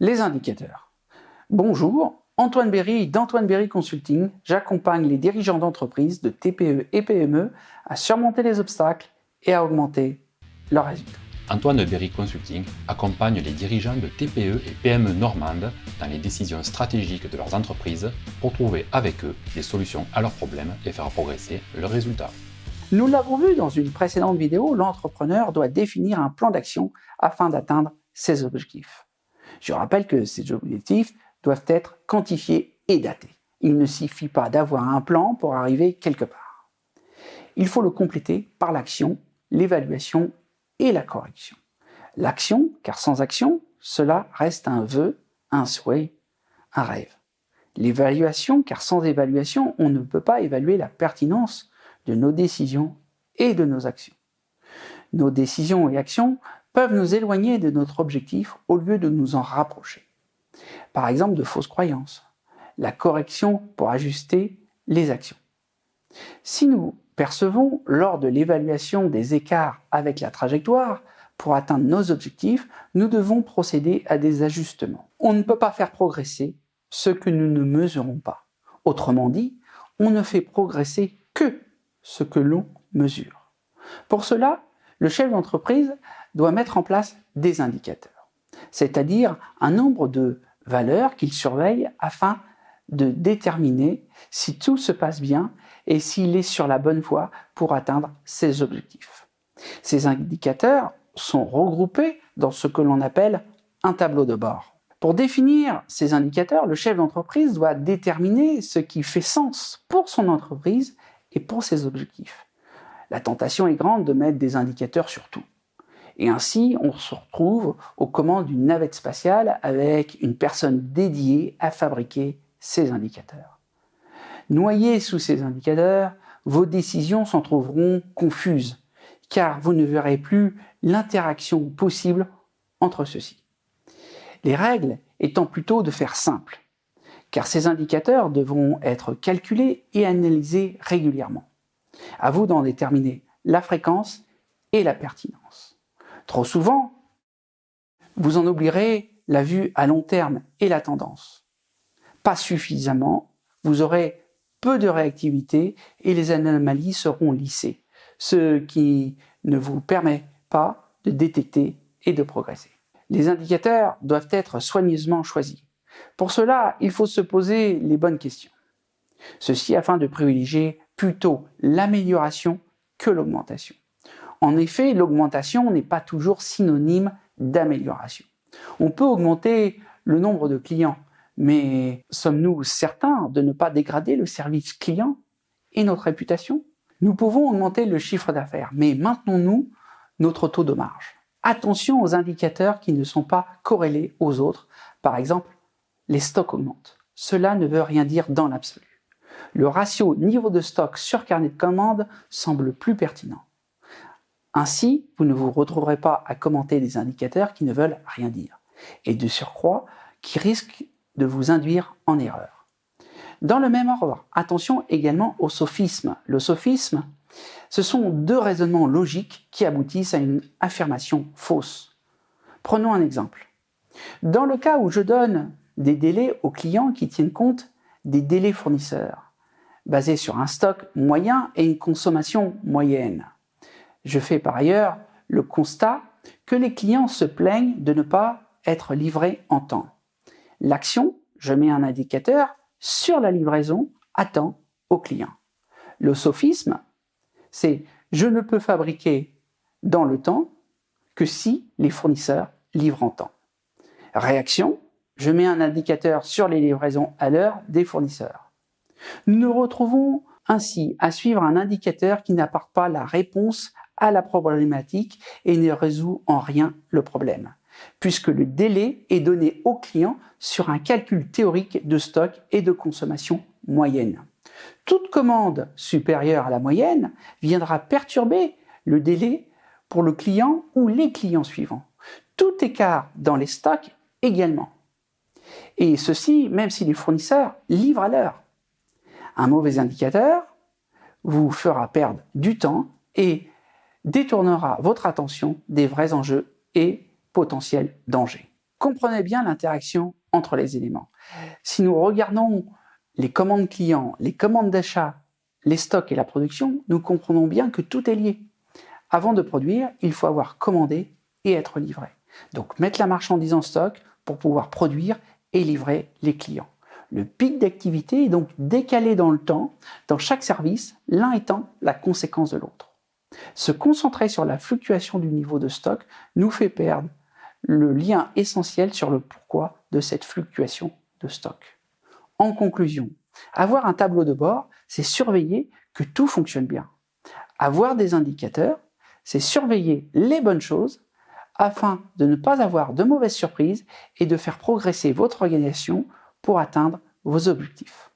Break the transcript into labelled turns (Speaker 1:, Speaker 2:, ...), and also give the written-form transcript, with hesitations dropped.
Speaker 1: Les indicateurs. Bonjour, Antoine Berry d'Antoine Berry Consulting. J'accompagne les dirigeants d'entreprises de TPE et PME à surmonter les obstacles et à augmenter leurs résultats.
Speaker 2: Antoine Berry Consulting accompagne les dirigeants de TPE et PME normandes dans les décisions stratégiques de leurs entreprises pour trouver avec eux des solutions à leurs problèmes et faire progresser leurs résultats.
Speaker 1: Nous l'avons vu dans une précédente vidéo, l'entrepreneur doit définir un plan d'action afin d'atteindre ses objectifs. Je rappelle que ces objectifs doivent être quantifiés et datés. Il ne suffit pas d'avoir un plan pour arriver quelque part. Il faut le compléter par l'action, l'évaluation et la correction. L'action, car sans action, cela reste un vœu, un souhait, un rêve. L'évaluation, car sans évaluation, on ne peut pas évaluer la pertinence de nos décisions et de nos actions. Nos décisions et actions peuvent nous éloigner de notre objectif au lieu de nous en rapprocher. Par exemple, de fausses croyances. La correction pour ajuster les actions. Si nous percevons lors de l'évaluation des écarts avec la trajectoire, pour atteindre nos objectifs, nous devons procéder à des ajustements. On ne peut pas faire progresser ce que nous ne mesurons pas. Autrement dit, on ne fait progresser que ce que l'on mesure. Pour cela, le chef d'entreprise doit mettre en place des indicateurs, c'est-à-dire un nombre de valeurs qu'il surveille afin de déterminer si tout se passe bien et s'il est sur la bonne voie pour atteindre ses objectifs. Ces indicateurs sont regroupés dans ce que l'on appelle un tableau de bord. Pour définir ces indicateurs, le chef d'entreprise doit déterminer ce qui fait sens pour son entreprise et pour ses objectifs. La tentation est grande de mettre des indicateurs sur tout. Et ainsi, on se retrouve aux commandes d'une navette spatiale avec une personne dédiée à fabriquer ces indicateurs. Noyés sous ces indicateurs, vos décisions s'en trouveront confuses, car vous ne verrez plus l'interaction possible entre ceux-ci. Les règles étant plutôt de faire simple, car ces indicateurs devront être calculés et analysés régulièrement. À vous d'en déterminer la fréquence et la pertinence. Trop souvent, vous en oublierez la vue à long terme et la tendance. Pas suffisamment, vous aurez peu de réactivité et les anomalies seront lissées, ce qui ne vous permet pas de détecter et de progresser. Les indicateurs doivent être soigneusement choisis. Pour cela, il faut se poser les bonnes questions. Ceci afin de privilégier plutôt l'amélioration que l'augmentation. En effet, l'augmentation n'est pas toujours synonyme d'amélioration. On peut augmenter le nombre de clients, mais sommes-nous certains de ne pas dégrader le service client et notre réputation? Nous pouvons augmenter le chiffre d'affaires, mais maintenons-nous notre taux de marge. Attention aux indicateurs qui ne sont pas corrélés aux autres. Par exemple, les stocks augmentent. Cela ne veut rien dire dans l'absolu. Le ratio niveau de stock sur carnet de commande semble plus pertinent. Ainsi, vous ne vous retrouverez pas à commenter des indicateurs qui ne veulent rien dire, et de surcroît, qui risquent de vous induire en erreur. Dans le même ordre, attention également au sophisme. Le sophisme, ce sont deux raisonnements logiques qui aboutissent à une affirmation fausse. Prenons un exemple. Dans le cas où je donne des délais aux clients qui tiennent compte des délais fournisseurs, basés sur un stock moyen et une consommation moyenne. Je fais par ailleurs le constat que les clients se plaignent de ne pas être livrés en temps. L'action, je mets un indicateur sur la livraison à temps au client. Le sophisme, c'est je ne peux fabriquer dans le temps que si les fournisseurs livrent en temps. Réaction, je mets un indicateur sur les livraisons à l'heure des fournisseurs. Nous nous retrouvons ainsi à suivre un indicateur qui n'apporte pas la réponse à la problématique et ne résout en rien le problème, puisque le délai est donné au client sur un calcul théorique de stock et de consommation moyenne. Toute commande supérieure à la moyenne viendra perturber le délai pour le client ou les clients suivants. Tout écart dans les stocks également. Et ceci, même si les fournisseurs livrent à l'heure. Un mauvais indicateur vous fera perdre du temps et détournera votre attention des vrais enjeux et potentiels dangers. Comprenez bien l'interaction entre les éléments. Si nous regardons les commandes clients, les commandes d'achat, les stocks et la production, nous comprenons bien que tout est lié. Avant de produire, il faut avoir commandé et être livré. Donc mettre la marchandise en stock pour pouvoir produire et livrer les clients. Le pic d'activité est donc décalé dans le temps, dans chaque service, l'un étant la conséquence de l'autre. Se concentrer sur la fluctuation du niveau de stock nous fait perdre le lien essentiel sur le pourquoi de cette fluctuation de stock. En conclusion, avoir un tableau de bord, c'est surveiller que tout fonctionne bien. Avoir des indicateurs, c'est surveiller les bonnes choses afin de ne pas avoir de mauvaises surprises et de faire progresser votre organisation pour atteindre vos objectifs.